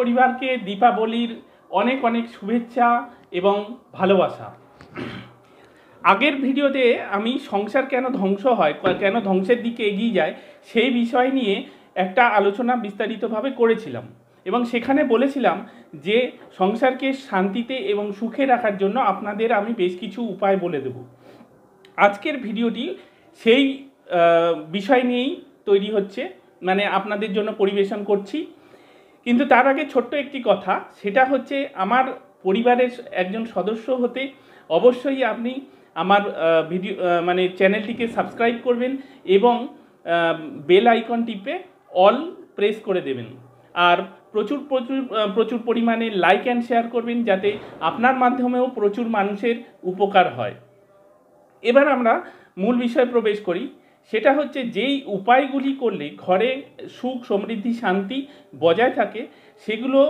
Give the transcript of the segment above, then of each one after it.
পরিবারকে দীপাবলির অনেক অনেক শুভেচ্ছা এবং ভালোবাসা। আগের ভিডিওতে আমি সংসার কেন ধ্বংস হয়, কেন ধ্বংসের দিকে এগিয়ে যায় সেই বিষয় নিয়ে একটা আলোচনা বিস্তারিতভাবে করেছিলাম এবং সেখানে বলেছিলাম যে সংসারকে শান্তিতে এবং সুখে রাখার জন্য আপনাদের আমি বেশ কিছু উপায় বলে দেব। আজকের ভিডিওটি সেই বিষয় নিয়েই তৈরি হচ্ছে, মানে আপনাদের জন্য পরিবেশন করছি। কিন্তু তার আগে ছোট্ট একটি কথা, সেটা হচ্ছে আমার পরিবারের একজন সদস্য হতে অবশ্যই আপনি আমার ভিডিও মানে চ্যানেলটিকে সাবস্ক্রাইব করবেন এবং বেল আইকন টিপে অল প্রেস করে দেবেন। আর প্রচুর প্রচুর প্রচুর পরিমাণে লাইক অ্যান্ড শেয়ার করবেন, যাতে আপনার মাধ্যমেও প্রচুর মানুষের উপকার হয়। এবার আমরা মূল বিষয়ে প্রবেশ করি। সেটা হচ্ছে যেই উপায়গুলি করলে ঘরে সুখ সমৃদ্ধি শান্তি বজায় থাকে, সেগুলো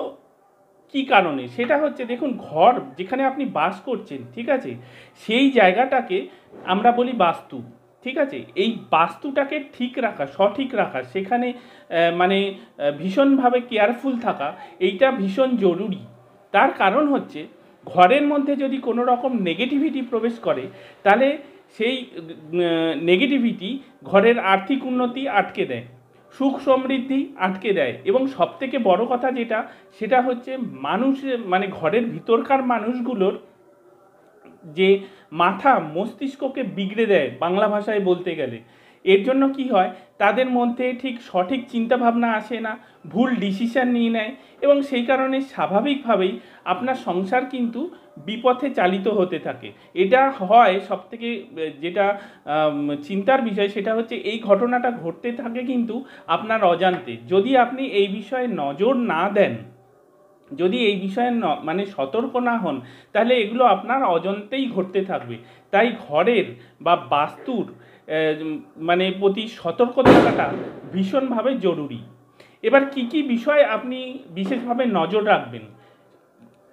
কি কারণে, সেটা হচ্ছে দেখুন, ঘর যেখানে আপনি বাস করছেন, ঠিক আছে, সেই জায়গাটাকে আমরা বলি বাস্তু, ঠিক আছে। এই বাস্তুটাকে ঠিক রাখা, সঠিক রাখা, সেখানে মানে ভীষণভাবে কেয়ারফুল থাকা, এইটা ভীষণ জরুরি। তার কারণ হচ্ছে ঘরের মধ্যে যদি কোনো রকম নেগেটিভিটি প্রবেশ করে, তাহলে সেই নেগেটিভিটি ঘরের আর্থিক উন্নতি আটকে দেয়, সুখ সমৃদ্ধি আটকে দেয় এবং সবথেকে বড় কথা যেটা, সেটা হচ্ছে মানুষের মানে ঘরের ভিতরকার মানুষগুলোর যে মাথা মস্তিষ্ককে বিগড়ে দেয়, বাংলা ভাষায় বলতে গেলে। এর জন্য কি হয়, তাদের মধ্যে ঠিক সঠিক চিন্তাভাবনা আসে না, ভুল ডিসিশান নিয়ে নেয় এবং সেই কারণে স্বাভাবিকভাবেই আপনার সংসার কিন্তু বিপথে চালিত হতে থাকে। এটা হয় সবথেকে যেটা চিন্তার বিষয়, সেটা হচ্ছে এই ঘটনাটা ঘটতে থাকে কিন্তু আপনার অজান্তে। যদি আপনি এই বিষয়ে নজর না দেন, যদি এই বিষয়ে মানে সতর্ক না হন, তাহলে এগুলো আপনার অজান্তেই ঘটতে থাকবে। তাই ঘরের বা বাস্তুর মানে প্রতি সতর্ক থাকাটা ভীষণভাবে জরুরি। এবার কি কি বিষয় আপনি বিশেষভাবে নজর রাখবেন?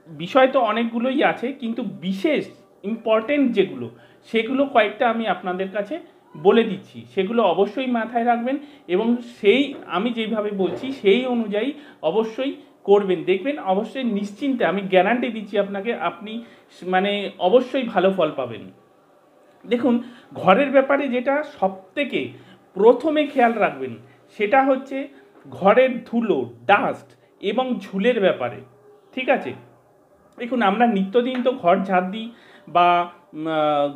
বিষয় তো অনেকগুলোই আছে, কিন্তু বিশেষ ইম্পর্টেন্ট যেগুলো, সেগুলো কয়েকটা আমি আপনাদের কাছে বলে দিচ্ছি। সেগুলো অবশ্যই মাথায় রাখবেন এবং সেই আমি যেইভাবে বলছি সেই অনুযায়ী অবশ্যই করবেন। দেখবেন অবশ্যই নিশ্চিন্তে, আমি গ্যারান্টি দিচ্ছি আপনাকে, আপনি মানে অবশ্যই ভালো ফল পাবেন। দেখুন, ঘরের ব্যাপারে যেটা সবথেকে প্রথমে খেয়াল রাখবেন, সেটা হচ্ছে ঘরের ধুলো, ডাস্ট এবং ঝুলের ব্যাপারে, ঠিক আছে। দেখুন, আমরা নিত্যদিন তো ঘর ঝাড় দিই বা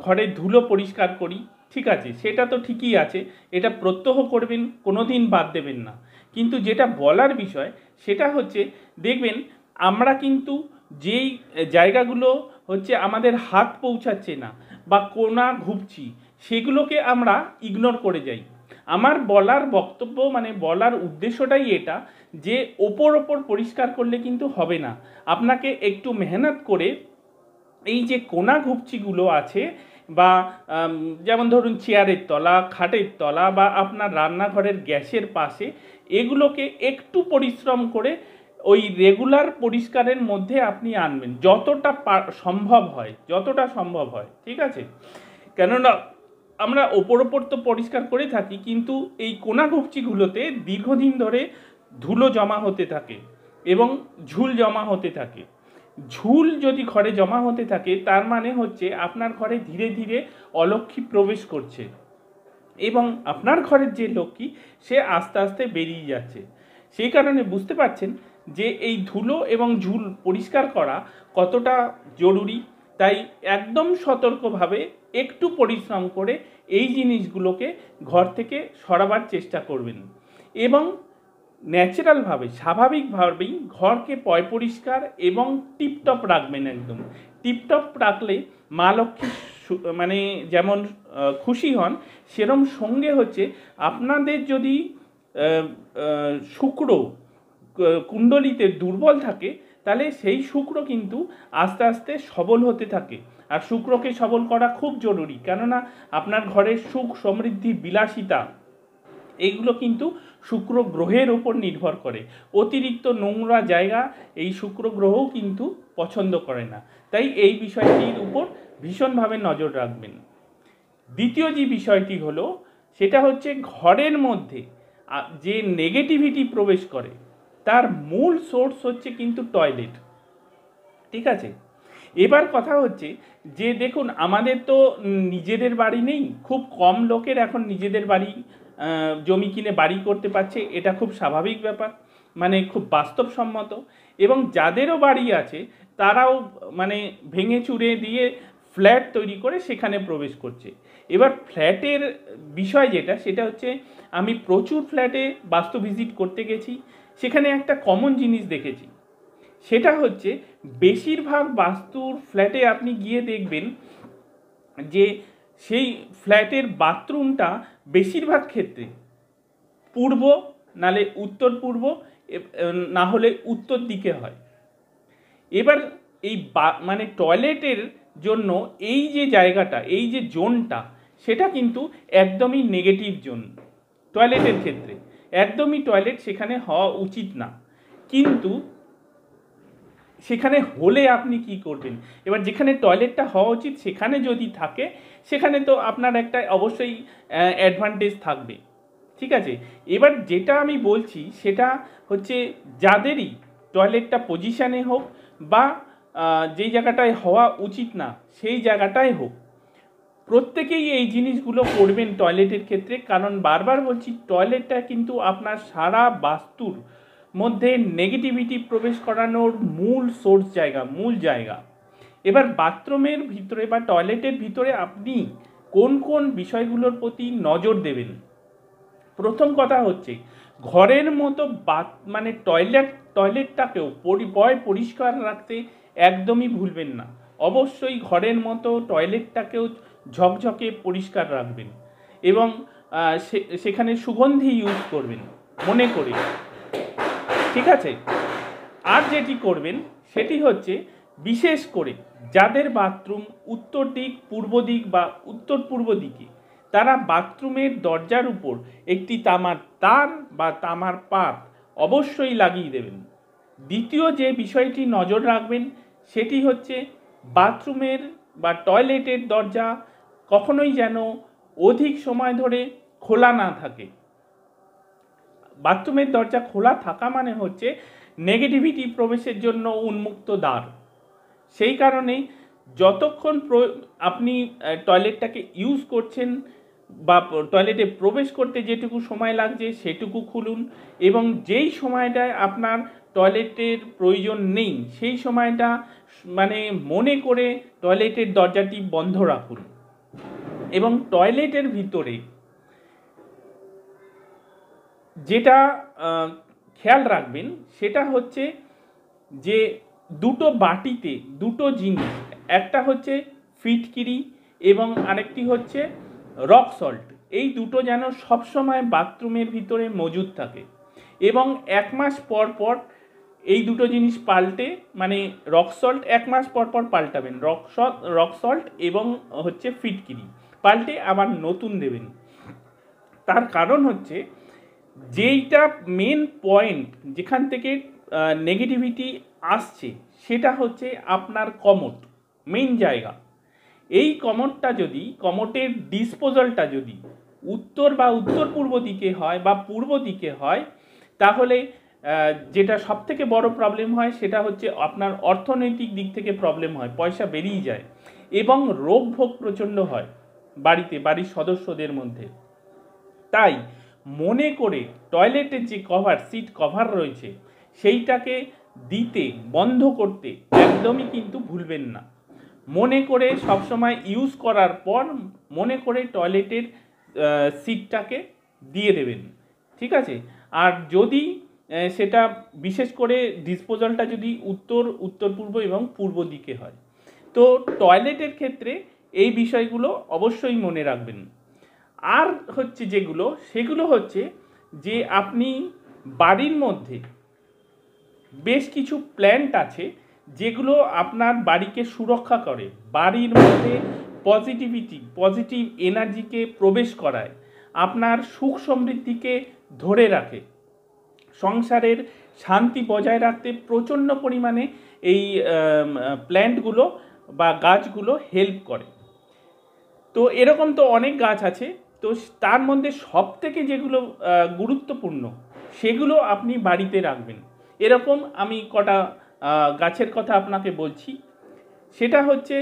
ঘরের ধুলো পরিষ্কার করি, ঠিক আছে, সেটা তো ঠিকই আছে, এটা প্রত্যহ করবেন, কোনো দিন বাদ দেবেন না। কিন্তু যেটা বলার বিষয়, সেটা হচ্ছে দেখবেন আমরা কিন্তু যেই জায়গাগুলো হচ্ছে আমাদের হাত পৌঁছাচ্ছে না বা কোনা ঘুপছি, সেগুলোকে আমরা ইগনোর করে যাই। আমার বলার বক্তব্য মানে বলার উদ্দেশ্যটাই এটা, যে ওপর পরিষ্কার করলে কিন্তু হবে না। আপনাকে একটু মেহনত করে এই যে কোনা ঘুপচিগুলো আছে, বা যেমন ধরুন চেয়ারের তলা, খাটের তলা বা আপনার রান্নাঘরের গ্যাসের পাশে, এগুলোকে একটু পরিশ্রম করে ওই রেগুলার পরিষ্কারের মধ্যে আপনি আনবেন, যতটা সম্ভব হয়, যতটা সম্ভব হয়, ঠিক আছে। কেননা আমরা ওপর তো পরিষ্কার করে থাকি, কিন্তু এই কোনা ঘুপচিগুলোতে দীর্ঘদিন ধরে ধুলো জমা হতে থাকে এবং ঝুল জমা হতে থাকে। ঝুল যদি ঘরে জমা হতে থাকে, তার মানে হচ্ছে আপনার ঘরে ধীরে ধীরে অলক্ষ্মী প্রবেশ করছে এবং আপনার ঘরের যে লক্ষ্মী, সে আস্তে আস্তে বেরিয়ে যাচ্ছে। সেই কারণে বুঝতে পারছেন যে এই ধুলো এবং ঝুল পরিষ্কার করা কতটা জরুরি। তাই একদম সতর্কভাবে একটু পরিশ্রম করে এই জিনিসগুলোকে ঘর থেকে সরাবার চেষ্টা করবেন এবং ন্যাচারালভাবে স্বাভাবিকভাবেই ঘরকে পরিষ্কার এবং টিপটপ রাখবেন। একদম টিপটপ রাখলে মা লক্ষ্মী মানে যেমন খুশি হন, সেরম সঙ্গে হচ্ছে আপনাদের যদি শুক্র কুণ্ডলিতে দুর্বল থাকে, তাহলে সেই শুক্র কিন্তু আস্তে আস্তে সবল হতে থাকে। আর শুক্রকে সবল করা খুব জরুরি, কেননা আপনার ঘরের সুখ সমৃদ্ধি বিলাসিতা এইগুলো কিন্তু শুক্র গ্রহের ওপর নির্ভর করে। অতিরিক্ত নোংরা জায়গা এই শুক্র গ্রহও কিন্তু পছন্দ করে না। তাই এই বিষয়টির উপর ভীষণভাবে নজর রাখবেন। দ্বিতীয় যে বিষয়টি হলো, সেটা হচ্ছে ঘরের মধ্যে যে নেগেটিভিটি প্রবেশ করে, তার মূল সোর্স হচ্ছে কিন্তু টয়লেট। ঠিক আছে, এবার কথা হচ্ছে যে দেখুন আমাদের তো নিজেদের বাড়ি নেই, খুব কম লোকের এখন নিজেদের বাড়ি জমি কিনে বাড়ি করতে পারছে, এটা খুব স্বাভাবিক ব্যাপার, মানে খুব বাস্তবসম্মত। এবং যাদেরও বাড়ি আছে তারাও মানে ভেঙে চুরে দিয়ে ফ্ল্যাট তৈরি করে সেখানে প্রবেশ করছে। এবার ফ্ল্যাটের বিষয় যেটা, সেটা হচ্ছে আমি প্রচুর ফ্ল্যাটে বাস্তু ভিজিট করতে গেছি, সেখানে একটা কমন জিনিস দেখেছি, সেটা হচ্ছে বেশিরভাগ বাস্তুর ফ্ল্যাটে আপনি গিয়ে দেখবেন যে সেই ফ্ল্যাটের বাথরুমটা বেশিরভাগ ক্ষেত্রে পূর্ব, নালে উত্তর পূর্ব, না হলে উত্তর দিকে হয়। এবার এই মানে টয়লেটের জন্য এই যে জায়গাটা, এই যে জোনটা, সেটা কিন্তু একদমই নেগেটিভ জোন টয়লেটের ক্ষেত্রে, একদমই টয়লেট সেখানে হওয়া উচিত না। কিন্তু সেখানে হলে আপনি কি করবেন? এবার যেখানে টয়লেটটা হওয়া উচিত সেখানে যদি থাকে, সেখানে তো আপনার একটা অবশ্যই অ্যাডভান্টেজ থাকবে। ঠিক আছে, এবার যেটা আমি বলছি সেটা হচ্ছে যাদেরই টয়লেটটা পজিশানে হোক বা যেই জায়গাটায় হওয়া উচিত না সেই জায়গাটায় হোক, প্রত্যেকেই এই জিনিসগুলো করবেন টয়লেটের ক্ষেত্রে। কারণ বারবার বলছি, টয়লেটটা কিন্তু আপনার সারা বাস্তুর মধ্যে নেগেটিভিটি প্রবেশ করানোর মূল সোর্স জায়গা, মূল জায়গা। এবার বাথরুমের ভিতরে বা টয়লেটের ভিতরে আপনি কোন কোন বিষয়গুলোর প্রতি নজর দেবেন? প্রথম কথা হচ্ছে ঘরের মতো মানে টয়লেটটাকেও পরিষ্কার রাখতে একদমই ভুলবেন না। অবশ্যই ঘরের মতো টয়লেটটাকেও ঝকঝকে পরিষ্কার রাখবেন এবং সেখানে সুগন্ধি ইউজ করবেন মনে করে। ঠিক আছে, আর যেটি করবেন সেটি হচ্ছে বিশেষ করে যাদের বাথরুম উত্তর দিক, পূর্ব দিক বা উত্তর পূর্ব দিকে, তারা বাথরুমের দরজার উপর একটি তামার তার বা তামার পাত অবশ্যই লাগিয়ে দেবেন। দ্বিতীয় যে বিষয়টি নজর রাখবেন সেটি হচ্ছে বাথরুমের বা টয়লেটের দরজা কখনোই যেন অধিক সময় ধরে খোলা না থাকে। বাথরুমের দরজা খোলা থাকা মানে হচ্ছে নেগেটিভিটি প্রবেশের জন্য উন্মুক্ত দ্বার। সেই কারণে যতক্ষণ আপনি টয়লেটটাকে ইউজ করছেন বা টয়লেটে প্রবেশ করতে যেটুকু সময় লাগছে সেটুকু খুলুন, এবং যেই সময়টায় আপনার টয়লেটের প্রয়োজন নেই সেই সময়টা মানে মনে করে টয়লেটের দরজাটি বন্ধ রাখুন। এবং টয়লেটের ভিতরে যেটা খেয়াল রাখবেন সেটা হচ্ছে যে দুটো বাটিতে দুটো জিনিস, একটা হচ্ছে ফিটকিরি এবং আরেকটি হচ্ছে রক সল্ট, এই দুটো যেন সবসময় বাথরুমের ভিতরে মজুদ থাকে। এবং 1 মাস পর পর এই দুটো জিনিস পাল্টে, মানে রক সল্ট 1 মাস পর পর পাল্টাবেন, রক সল্ট এবং হচ্ছে ফিটকিরি পাল্টে আবার নতুন দেবেন। তার কারণ হচ্ছে যেইটা মেন পয়েন্ট যেখান থেকে নেগেটিভিটি আসছে সেটা হচ্ছে আপনার কমোড, মেইন জায়গা। এই কমোটের ডিসপোজালটা যদি উত্তর বা উত্তর পূর্ব দিকে হয় বা পূর্ব দিকে হয়, তাহলে যেটা সব থেকে বড় প্রবলেম হয় সেটা হচ্ছে আপনার অর্থনৈতিক দিক থেকে প্রবলেম হয়, পয়সা বেরিয়ে যায় এবং রোগ ভোগ প্রচণ্ড হয় বাড়ির সদস্যদের মধ্যে। তাই মনে করে টয়লেটের যে সিট কভার রয়েছে সেইটাকে দিতে, বন্ধ করতে একদমই কিন্তু ভুলবেন না। মনে করে সবসময় ইউজ করার পর মনে করে টয়লেটের সিটটাকে দিয়ে দেবেন। ঠিক আছে, আর যদি সেটা বিশেষ করে ডিসপোজালটা যদি উত্তর পূর্ব এবং পূর্ব দিকে হয়, তো টয়লেটের ক্ষেত্রে এই বিষয়গুলো অবশ্যই মনে রাখবেন। আর হচ্ছে সেগুলো হচ্ছে যে আপনি বাড়ির মধ্যে বেশ কিছু প্ল্যান্ট আছে যেগুলো আপনার বাড়িকে সুরক্ষা করে, বাড়ির মধ্যে পজিটিভ এনার্জিকে প্রবেশ করায়, আপনার সুখ সমৃদ্ধিকে ধরে রাখে, সংসারের শান্তি বজায় রাখতে প্রচণ্ড পরিমাণে এই প্ল্যান্টগুলো বা গাছগুলো হেল্প করে। তো এরকম তো অনেক গাছ আছে, তো তার মধ্যে সব থেকে যেগুলো গুরুত্বপূর্ণ সেগুলো আপনি বাড়িতে রাখবেন। এরকম আমি কটা গাছের কথা আপনাকে বলছি। সেটা হচ্ছে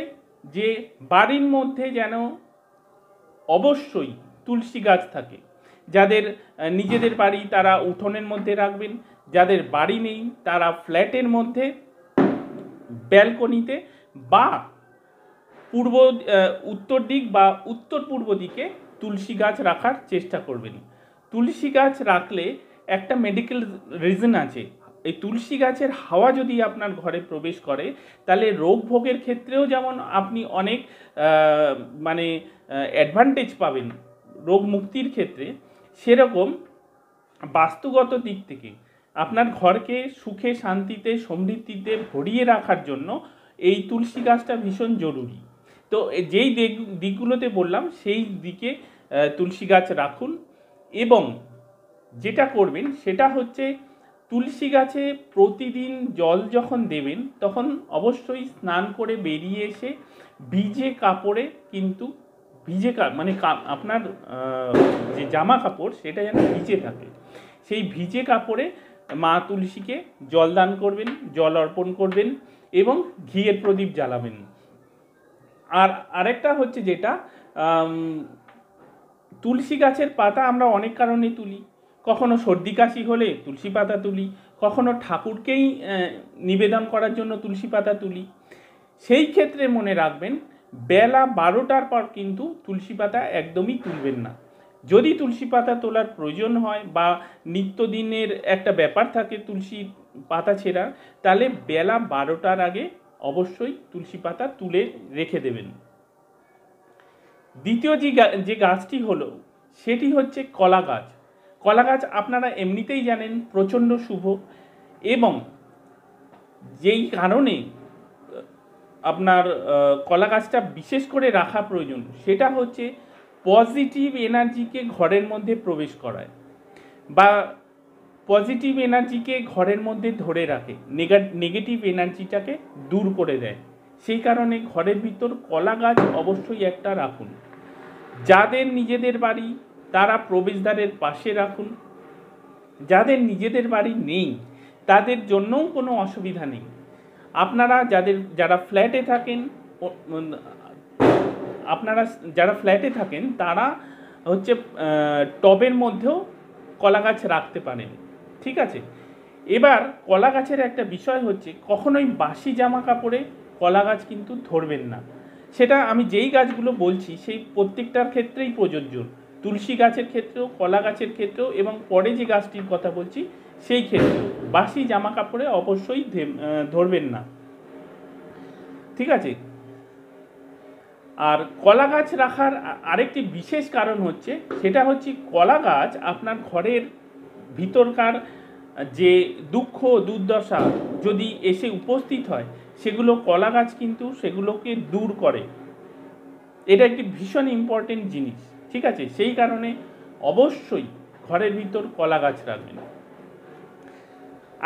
যে বাড়ির মধ্যে যেন অবশ্যই তুলসী গাছ থাকে। যাদের নিজেদের বাড়ি তারা উঠোনের মধ্যে রাখবেন, যাদের বাড়ি নেই তারা ফ্ল্যাটের মধ্যে ব্যালকনিতে বা উত্তর দিক বা উত্তর পূর্ব দিকে তুলসী গাছ রাখার চেষ্টা করবেন। তুলসী গাছ রাখলে একটা মেডিকেল রিজন আছে। এই তুলসী গাছের হাওয়া যদি আপনার ঘরে প্রবেশ করে তাহলে রোগ ভোগের ক্ষেত্রেও যেমন আপনি অনেক মানে অ্যাডভান্টেজ পাবেন রোগ মুক্তির ক্ষেত্রে, সেরকম বাস্তুগত দিক থেকে আপনার ঘরকে সুখে শান্তিতে সমৃদ্ধিতে ভরিয়ে রাখার জন্য এই তুলসী গাছটা ভীষণ জরুরি। তো যেই দিকগুলোতে বললাম সেই দিকে তুলসী গাছ রাখুন। এবং যেটা করবেন সেটা হচ্ছে তুলসী গাছে প্রতিদিন জল যখন দেবেন তখন অবশ্যই স্নান করে বেরিয়ে এসে ভিজে কাপড়ে, কিন্তু ভিজে মানে আপনার যে জামা কাপড় সেটা যেন ভিজে থাকে, সেই ভিজে কাপড়ে মা তুলসীকে জল দান করবেন, জল অর্পণ করবেন এবং ঘিয়ের প্রদীপ জ্বালাবেন। আর আরেকটা হচ্ছে যেটা তুলসী গাছের পাতা আমরা অনেক কারণে তুলি। কখনো সর্দি কাশি হলে তুলসী পাতা তুলি, কখনো ঠাকুরকেই নিবেদন করার জন্য তুলসী পাতা তুলি। সেই ক্ষেত্রে মনে রাখবেন বেলা 12টার পর কিন্তু তুলসী পাতা একদমই তুলবেন না। যদি তুলসী পাতা তোলার প্রয়োজন হয় বা নিত্যদিনের একটা ব্যাপার থাকে তুলসী পাতা ছেঁড়ার, তাহলে বেলা 12টার আগে অবশ্যই তুলসী পাতা তুলে রেখে দেবেন। দ্বিতীয় যে গাছটি হলো সেটি হচ্ছে কলা গাছ। কলা গাছ আপনারা এমনিতেই জানেন প্রচণ্ড শুভ, এবং যেই কারণে আপনার কলা গাছটা বিশেষ করে রাখা প্রয়োজন সেটা হচ্ছে পজিটিভ এনার্জিকে ঘরের মধ্যে প্রবেশ করায় বা পজিটিভ এনার্জিকে ঘরের মধ্যে ধরে রাখে, নেগেটিভ এনার্জিটাকে দূর করে দেয়। সেই কারণে ঘরের ভিতর কলা গাছ অবশ্যই একটা রাখুন। যাদের নিজেদের বাড়ি তারা প্রবেশদ্বারের পাশে রাখুন, যাদের নিজেদের বাড়ি নেই তাদের জন্যও কোনো অসুবিধা নেই। আপনারা যারা ফ্ল্যাটে থাকেন তারা হচ্ছে টবের মধ্যেও কলা গাছ রাখতে পারেন, ঠিক আছে। এবার কলা গাছের একটা বিষয় হচ্ছে কখনোই বাসি জামা কাপড়ে কলা গাছ কিন্তু ধরবেন না। সেটা আমি যেই গাছগুলো বলছি সেই প্রত্যেকটার ক্ষেত্রেই প্রযোজ্য, তুলসী গাছের ক্ষেত্রেও, কলা গাছের ক্ষেত্রেও, এবং পরে যে গাছটির কথা বলছি সেই ক্ষেত্রেও বাসি জামা কাপড়ে অবশ্যই ধরবেন না, ঠিক আছে। আর কলা গাছ রাখার আরেকটি বিশেষ কারণ হচ্ছে সেটা হচ্ছে কলা গাছ আপনার ঘরের ভিতরকার যে দুঃখ দুর্দশা যদি এসে উপস্থিত হয় সেগুলো কলা গাছ কিন্তু সেগুলোকে দূর করে। এটা একটি ভীষণ ইম্পর্টেন্ট জিনিস, ঠিক আছে। সেই কারণে অবশ্যই ঘরের ভিতর কলা গাছ রাখবেন।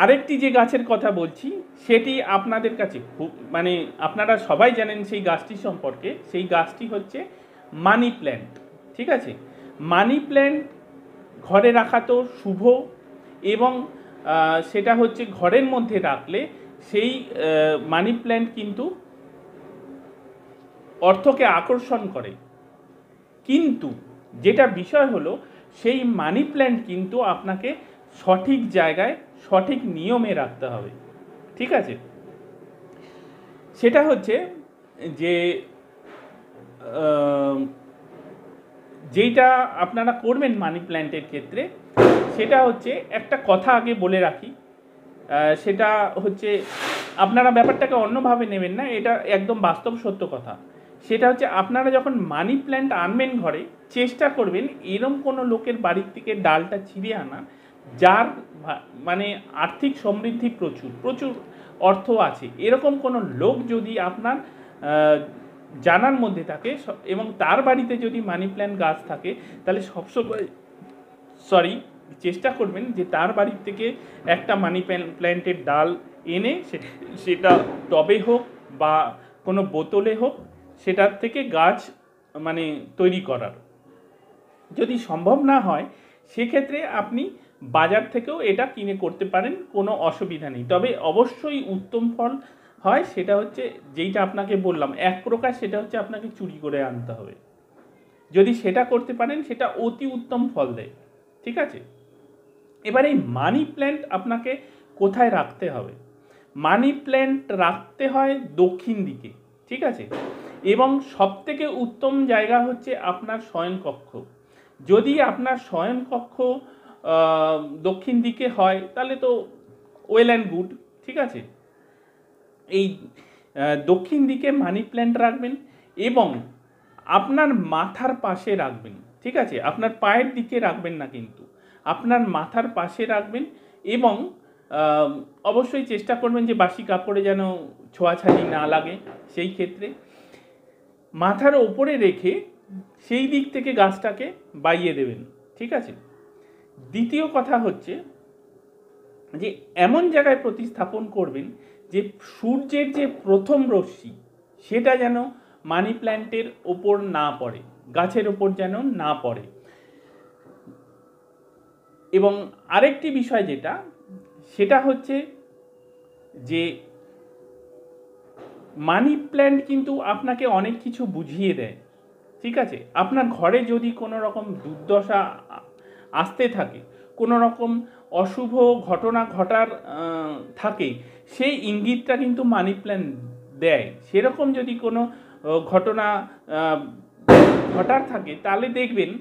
আরেকটি যে গাছের কথা বলছি সেটি আপনাদের কাছে খুব মানে আপনারা সবাই জানেন সেই গাছটি সম্পর্কে। সেই গাছটি হচ্ছে মানি প্ল্যান্ট, ঠিক আছে। মানি প্ল্যান্ট ঘরে রাখা তো শুভ, এবং সেটা হচ্ছে ঘরের মধ্যে রাখলে সেই মানি প্ল্যান্ট কিন্তু অর্থকে আকর্ষণ করে। কিন্তু যেটা বিষয় হলো সেই মানি প্ল্যান্ট কিন্তু আপনাকে সঠিক জায়গায় সঠিক নিয়মে রাখতে হবে, ঠিক আছে। সেটা হচ্ছে যে যেইটা আপনারা করবেন মানি প্ল্যান্টের ক্ষেত্রে সেটা হচ্ছে একটা কথা আগে বলে রাখি, সেটা হচ্ছে আপনারা ব্যাপারটাকে অন্যভাবে নেবেন না, এটা একদম বাস্তব সত্য কথা। সেটা হচ্ছে আপনারা যখন মানি প্ল্যান্ট আনবেন ঘরে চেষ্টা করবেন এরম কোনো লোকের বাড়ির থেকে ডালটা ছিঁড়ে আনা যার মানে আর্থিক সমৃদ্ধি প্রচুর অর্থ আছে। এরকম কোনো লোক যদি আপনার জানার মধ্যে থাকে এবং তার বাড়িতে যদি মানি প্ল্যান্ট গাছ থাকে তাহলে সবসময় চেষ্টা করবেন যে তার বাড়ির থেকে একটা মানি প্ল্যান্টের ডাল এনে সেটা টবে হোক বা কোনো বোতলে হোক সেটার থেকে গাছ মানে তৈরি করার। যদি সম্ভব না হয় সেক্ষেত্রে আপনি বাজার থেকেও এটা কিনে করতে পারেন, কোনো অসুবিধা নেই। তবে অবশ্যই উত্তম ফল হয় সেটা হচ্ছে যেইটা আপনাকে বললাম, এক প্রকার সেটা হচ্ছে আপনাকে চুরি করে আনতে হবে। যদি সেটা করতে পারেন সেটা অতি উত্তম ফল দেয়। ঠিক আছে, এবার এই মানি প্ল্যান্ট আপনাকে কোথায় রাখতে হবে? মানি প্ল্যান্ট রাখতে হয় দক্ষিণ দিকে। ঠিক আছে, এবং সবথেকে উত্তম জায়গা হচ্ছে আপনার শয়নকক্ষ। যদি আপনার শয়নকক্ষ দক্ষিণ দিকে হয় তাহলে তো ওয়েল অ্যান্ড গুড। ঠিক আছে, এই দক্ষিণ দিকে মানি প্ল্যান্ট রাখবেন এবং আপনার মাথার পাশে রাখবেন। ঠিক আছে, আপনার পায়ের দিকে রাখবেন না, কিন্তু আপনার মাথার পাশে রাখবেন এবং অবশ্যই চেষ্টা করবেন যে বাসি কাপড়ে যেন ছোঁয়াছানি না লাগে। সেই ক্ষেত্রে মাথার ওপরে রেখে সেই দিক থেকে গাছটাকে বাইয়ে দেবেন। ঠিক আছে, দ্বিতীয় কথা হচ্ছে যে এমন জায়গায় প্রতিস্থাপন করবেন যে সূর্যের যে প্রথম রশ্মি সেটা যেন মানি প্ল্যান্টের ওপর না পড়ে, গাছের ওপর যেন না পড়ে। এবং আরেকটি বিষয় যেটা, সেটা হচ্ছে যে মানি প্ল্যান্ট কিন্তু আপনাকে অনেক কিছু বুঝিয়ে দেয়। ঠিক আছে, আপনার ঘরে যদি কোনো রকম দুর্দশা আসতে থাকে, কোনো রকম অশুভ ঘটনা ঘটার থাকে, সেই ইঙ্গিতটা কিন্তু মানি প্ল্যান্ট দেয়। সেরকম যদি কোনো ঘটনা ঘটার থাকে তাহলে দেখবেন,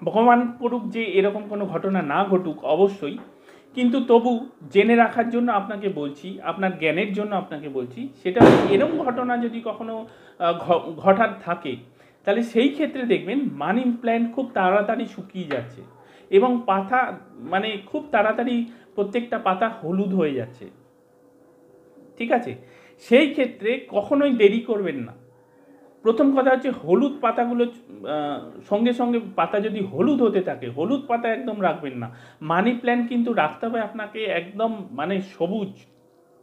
ভগবান করুক যে এরকম কোনো ঘটনা না ঘটুক অবশ্যই, কিন্তু তবু জেনে রাখার জন্য আপনাকে বলছি, আপনার জ্ঞানের জন্য আপনাকে বলছি, সেটা এরকম ঘটনা যদি কখনো ঘটার থাকে তাহলে সেই ক্ষেত্রে দেখবেন মানি প্ল্যান্ট খুব তাড়াতাড়ি শুকিয়ে যাচ্ছে এবং পাতা মানে খুব তাড়াতাড়ি প্রত্যেকটা পাতা হলুদ হয়ে যাচ্ছে। ঠিক আছে, সেই ক্ষেত্রে কখনোই দেরি করবেন না। প্রথম কথা হচ্ছে হলুদ পাতাগুলো সঙ্গে সঙ্গে পাতা যদি হলুদ হতে থাকে, হলুদ পাতা একদম রাখবেন না। মানি প্ল্যান্ট কিন্তু রাখতে হবে আপনাকে একদম মানে সবুজ।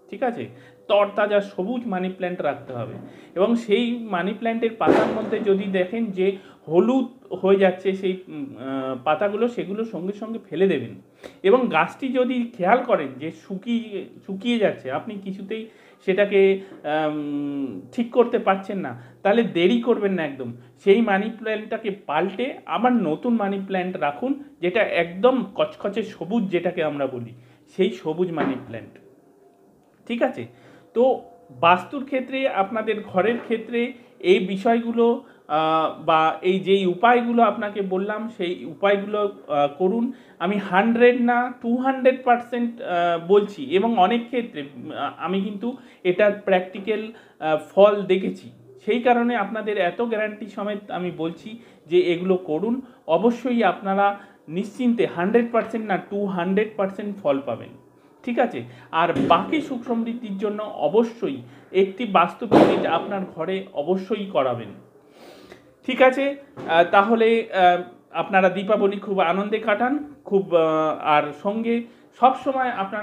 ঠিক আছে, তরতাজা সবুজ মানি প্ল্যান্ট রাখতে হবে। এবং সেই মানি প্ল্যান্টের পাতার মধ্যে যদি দেখেন যে হলুদ হয়ে যাচ্ছে সেই পাতাগুলো, সেগুলো সঙ্গে সঙ্গে ফেলে দেবেন। এবং গাছটি যদি খেয়াল করেন যে শুকিয়ে যাচ্ছে, আপনি কিছুতেই সেটাকে ঠিক করতে পারছেন না, তাহলে দেরি করবেন না একদম, সেই মানি প্ল্যান্টটাকে পাল্টে আবার নতুন মানি প্ল্যান্ট রাখুন, যেটা একদম কচকচে সবুজ, যেটাকে আমরা বলি সেই সবুজ মানি প্ল্যান্ট। ঠিক আছে, তো বাস্তুর ক্ষেত্রে আপনাদের ঘরের ক্ষেত্রে এই বিষয়গুলো বা এই যেই উপায়গুলো আপনাকে বললাম সেই উপায়গুলো করুন। আমি 100 না 200% বলছি, এবং অনেক ক্ষেত্রে আমি কিন্তু এটার প্র্যাকটিক্যাল ফল দেখেছি। সেই কারণে আপনাদের এত গ্যারান্টি সমেত আমি বলছি যে এগুলো করুন, অবশ্যই আপনারা নিশ্চিন্তে 100% না 200% ফল পাবেন। ঠিক আছে, আর বাকি সুখ সমৃদ্ধির জন্য অবশ্যই একটি বাস্তু ভিজিট আপনার ঘরে অবশ্যই করাবেন। ঠিক আছে, তাহলে আপনারা দীপাবলি খুব আনন্দে কাটান, খুব আর সঙ্গে সব সময় আপনারা